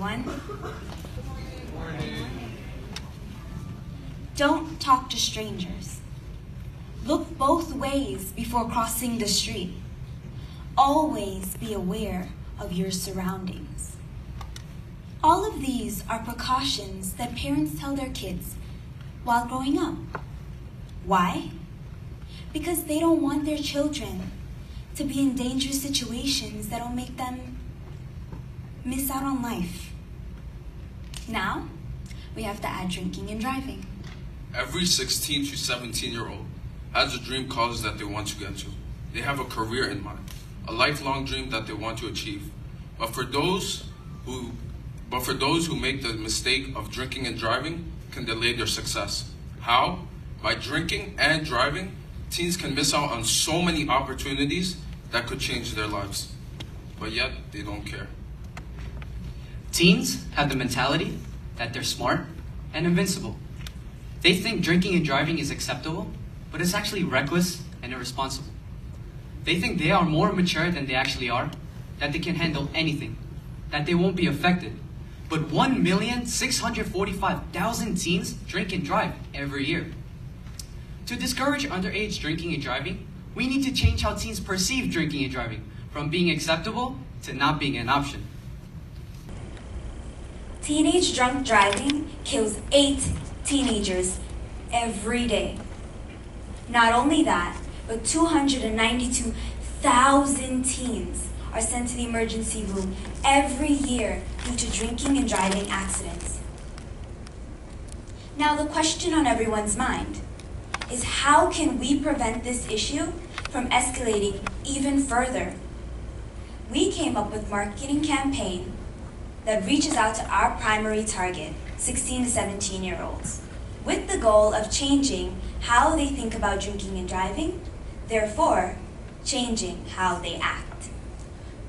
everyone. Don't talk to strangers. Look both ways before crossing the street. Always be aware of your surroundings. All of these are precautions that parents tell their kids while growing up. Why? Because they don't want their children to be in dangerous situations that'll make them miss out on life. Now, we have to add drinking and driving. Every 16 to 17-year-old has a dream college that they want to get to. They have a career in mind, a lifelong dream that they want to achieve. But for those who make the mistake of drinking and driving can delay their success. How? By drinking and driving, teens can miss out on so many opportunities that could change their lives. But yet, they don't care. Teens have the mentality that they're smart and invincible. They think drinking and driving is acceptable, but it's actually reckless and irresponsible. They think they are more mature than they actually are, that they can handle anything, that they won't be affected. But 1,645,000 teens drink and drive every year. To discourage underage drinking and driving, we need to change how teens perceive drinking and driving, from being acceptable to not being an option. Teenage drunk driving kills 8 teenagers every day. Not only that, but 292,000 teens are sent to the emergency room every year due to drinking and driving accidents. Now the question on everyone's mind is, how can we prevent this issue from escalating even further? We came up with a marketing campaign that reaches out to our primary target, 16 to 17-year-olds, with the goal of changing how they think about drinking and driving, therefore changing how they act.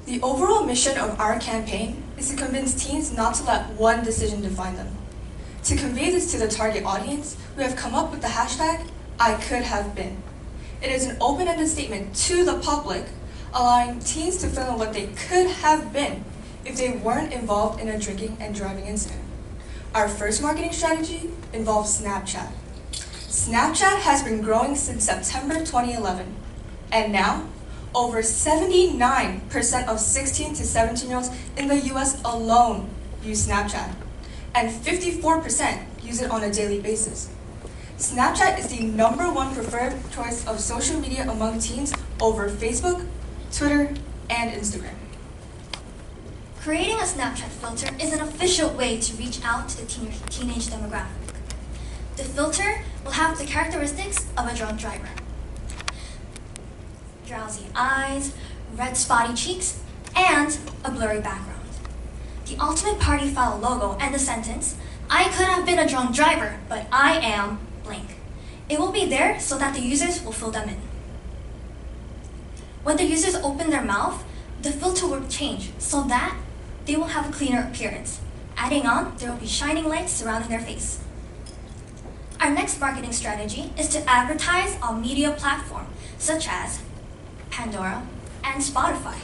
The overall mission of our campaign is to convince teens not to let one decision define them. To convey this to the target audience, we have come up with the hashtag #ICouldHaveBeen. It is an open-ended statement to the public, allowing teens to fill in what they could have been if they weren't involved in a drinking and driving incident. Our first marketing strategy involves Snapchat. Snapchat has been growing since September 2011, and now over 79% of 16 to 17-year-olds in the US alone use Snapchat, and 54% use it on a daily basis. Snapchat is the #1 preferred choice of social media among teens over Facebook, Twitter, and Instagram. Creating a Snapchat filter is an official way to reach out to the teenage demographic. The filter will have the characteristics of a drunk driver: drowsy eyes, red spotty cheeks, and a blurry background. The ultimate party foul logo and the sentence, "I could have been a drunk driver, but I am blank." It will be there so that the users will fill them in. When the users open their mouth, the filter will change so that they will have a cleaner appearance. Adding on, there will be shining lights surrounding their face. Our next marketing strategy is to advertise on media platforms such as Pandora and Spotify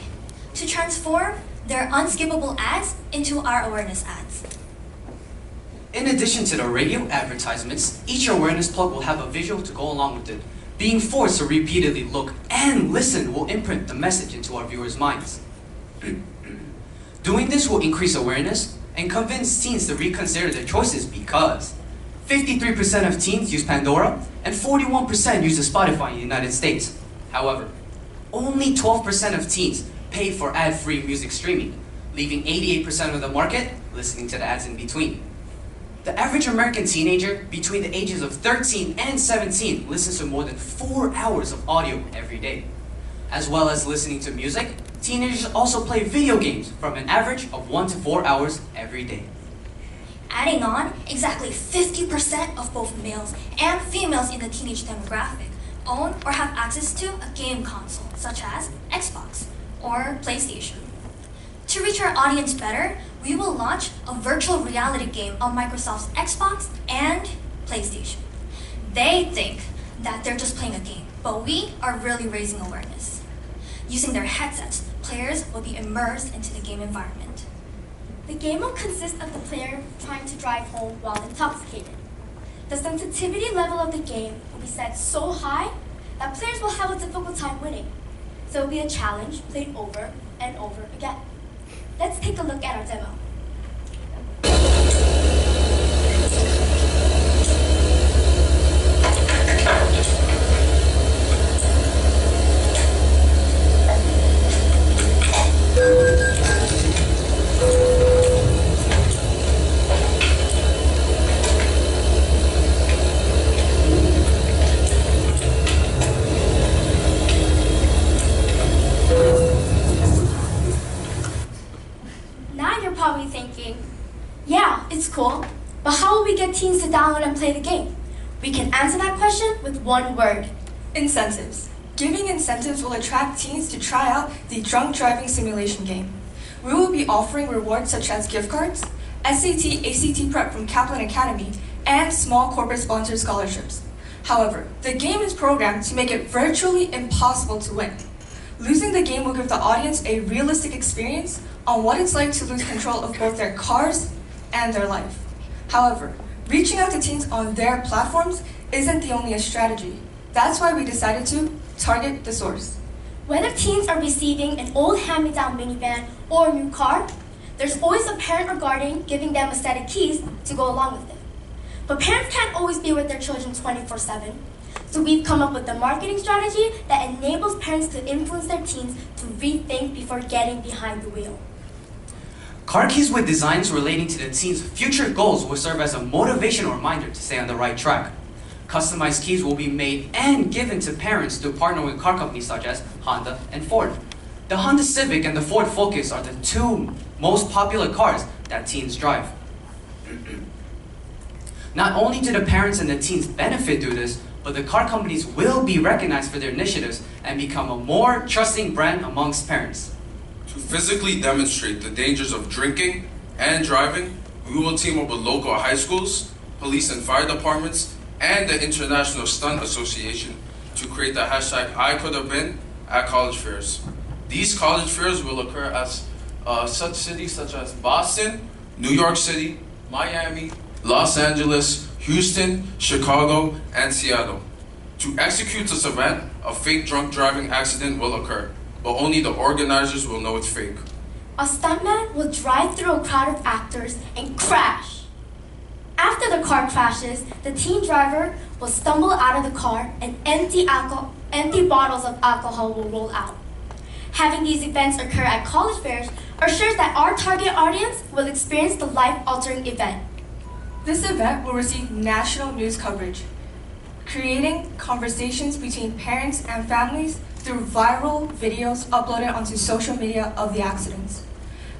to transform their unskippable ads into our awareness ads. In addition to the radio advertisements, each awareness plug will have a visual to go along with it. Being forced to repeatedly look and listen will imprint the message into our viewers' minds. Doing this will increase awareness and convince teens to reconsider their choices because 53% of teens use Pandora and 41% use Spotify in the United States. However, only 12% of teens pay for ad-free music streaming, leaving 88% of the market listening to the ads in between. The average American teenager between the ages of 13 and 17 listens to more than 4 hours of audio every day. As well as listening to music, teenagers also play video games from an average of 1 to 4 hours every day. Adding on, exactly 50% of both males and females in the teenage demographic own or have access to a game console, such as Xbox or PlayStation. To reach our audience better, we will launch a virtual reality game on Microsoft's Xbox and PlayStation. They think that they're just playing a game, but we are really raising awareness. Using their headsets, players will be immersed into the game environment. The game will consist of the player trying to drive home while intoxicated. The sensitivity level of the game will be set so high that players will have a difficult time winning. So it will be a challenge played over and over again. Let's take a look at our demo. Now you're probably thinking, yeah, it's cool, but how will we get teens to download and play the game? We can answer that question with one word. Incentives. Giving incentives will attract teens to try out the drunk driving simulation game. We will be offering rewards such as gift cards, SAT, ACT prep from Kaplan Academy, and small corporate sponsored scholarships. However, the game is programmed to make it virtually impossible to win. Losing the game will give the audience a realistic experience on what it's like to lose control of both their cars and their life. However, reaching out to teens on their platforms isn't the only strategy. That's why we decided to target the source. Whether teens are receiving an old hand-me-down minivan or a new car, there's always a parent or guardian giving them a set of keys to go along with it. But parents can't always be with their children 24/7. So we've come up with a marketing strategy that enables parents to influence their teens to rethink before getting behind the wheel. Car keys with designs relating to the teens' future goals will serve as a motivational reminder to stay on the right track. Customized keys will be made and given to parents to partner with car companies such as Honda and Ford. The Honda Civic and the Ford Focus are the two most popular cars that teens drive. Not only do the parents and the teens benefit through this, but the car companies will be recognized for their initiatives and become a more trusting brand amongst parents. To physically demonstrate the dangers of drinking and driving, we will team up with local high schools, police and fire departments, and the International Stunt Association to create the hashtag I Could Have Been at college fairs. These college fairs will occur at such cities such as Boston, New York City, Miami, Los Angeles, Houston, Chicago, and Seattle. To execute this event, a fake drunk driving accident will occur, but only the organizers will know it's fake. A stuntman will drive through a crowd of actors and crash. After the car crashes, the teen driver will stumble out of the car and empty bottles of alcohol will roll out. Having these events occur at college fairs assures that our target audience will experience the life-altering event. This event will receive national news coverage, creating conversations between parents and families through viral videos uploaded onto social media of the accidents.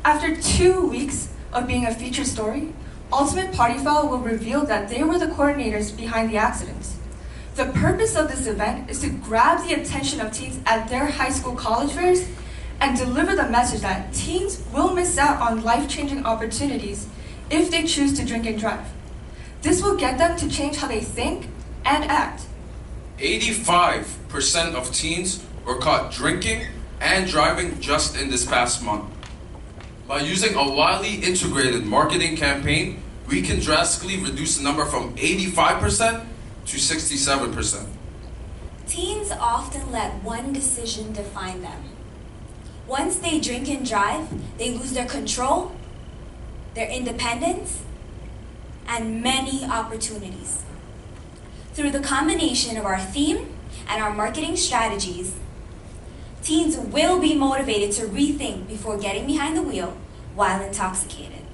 After 2 weeks of being a featured story, Ultimate Party Foul will reveal that they were the coordinators behind the accidents. The purpose of this event is to grab the attention of teens at their high school college fairs and deliver the message that teens will miss out on life-changing opportunities if they choose to drink and drive. This will get them to change how they think and act. 85% of teens were caught drinking and driving just in this past month. By using a widely integrated marketing campaign, we can drastically reduce the number from 85% to 67%. Teens often let one decision define them. Once they drink and drive, they lose their control, their independence, and many opportunities. Through the combination of our theme and our marketing strategies, teens will be motivated to rethink before getting behind the wheel while intoxicated.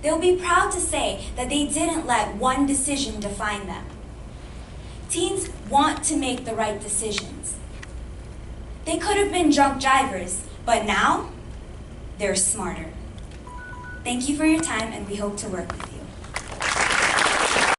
They'll be proud to say that they didn't let one decision define them. Teens want to make the right decisions. They could have been drunk drivers, but now they're smarter. Thank you for your time, and we hope to work with you.